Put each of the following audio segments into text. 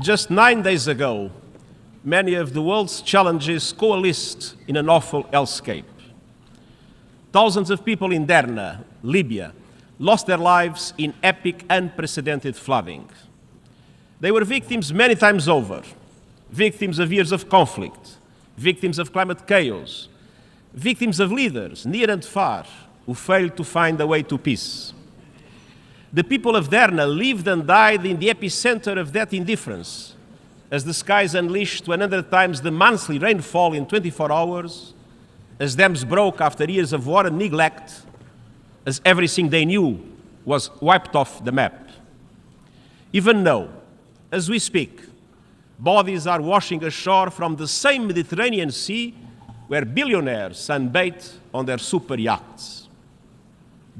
Just 9 days ago, many of the world's challenges coalesced in an awful hellscape. Thousands of people in Derna, Libya, lost their lives in epic, unprecedented flooding. They were victims many times over, victims of years of conflict, victims of climate chaos, victims of leaders, near and far, who failed to find a way to peace. The people of Derna lived and died in the epicenter of that indifference, as the skies unleashed 100 times the monthly rainfall in 24 hours, as dams broke after years of war and neglect, as everything they knew was wiped off the map. Even now, as we speak, bodies are washing ashore from the same Mediterranean Sea where billionaires sunbathe on their super yachts.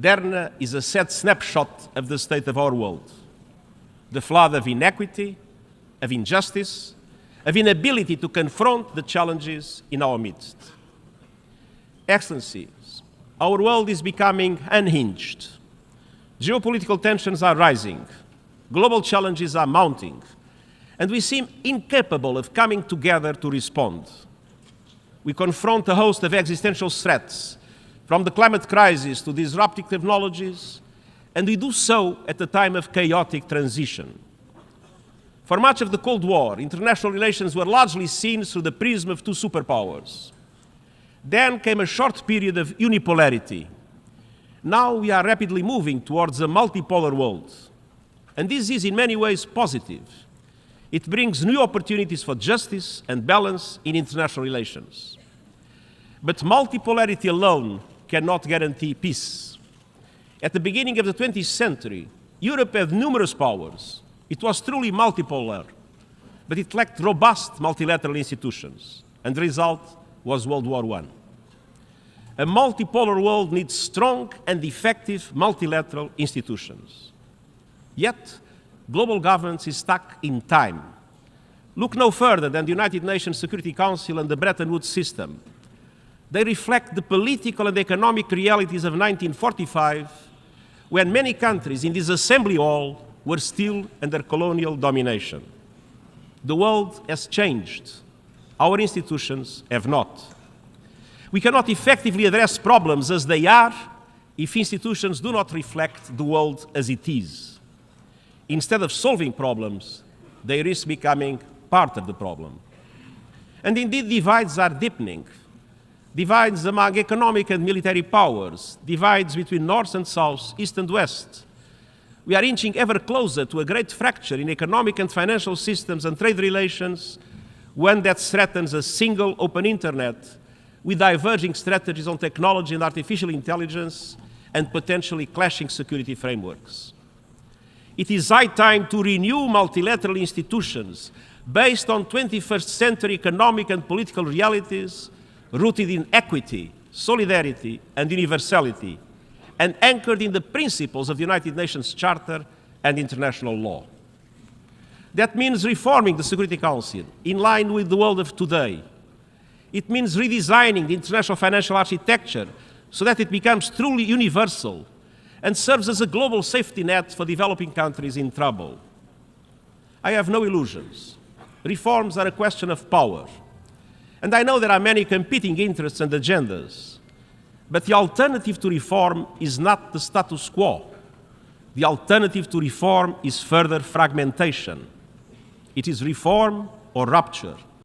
Derna is a sad snapshot of the state of our world. The flood of inequity, of injustice, of inability to confront the challenges in our midst. Excellencies, our world is becoming unhinged. Geopolitical tensions are rising. Global challenges are mounting. And we seem incapable of coming together to respond. We confront a host of existential threats, from the climate crisis to disruptive technologies, and we do so at a time of chaotic transition. For much of the Cold War, international relations were largely seen through the prism of two superpowers. Then came a short period of unipolarity. Now we are rapidly moving towards a multipolar world. And this is in many ways positive. It brings new opportunities for justice and balance in international relations. But multipolarity alone cannot guarantee peace. At the beginning of the 20th century, Europe had numerous powers. It was truly multipolar, but it lacked robust multilateral institutions, and the result was World War I. A multipolar world needs strong and effective multilateral institutions. Yet, global governance is stuck in time. Look no further than the United Nations Security Council and the Bretton Woods system. They reflect the political and economic realities of 1945, when many countries in this assembly hall were still under colonial domination. The world has changed. Our institutions have not. We cannot effectively address problems as they are if institutions do not reflect the world as it is. Instead of solving problems, they risk becoming part of the problem. And indeed, divides are deepening. Divides among economic and military powers, divides between North and South, East and West. We are inching ever closer to a great fracture in economic and financial systems and trade relations, one that threatens a single open internet with diverging strategies on technology and artificial intelligence and potentially clashing security frameworks. It is high time to renew multilateral institutions based on 21st century economic and political realities rooted in equity, solidarity, and universality, and anchored in the principles of the United Nations Charter and international law. That means reforming the Security Council in line with the world of today. It means redesigning the international financial architecture so that it becomes truly universal and serves as a global safety net for developing countries in trouble. I have no illusions. Reforms are a question of power. And I know there are many competing interests and agendas, but the alternative to reform is not the status quo. The alternative to reform is further fragmentation. It is reform or rupture.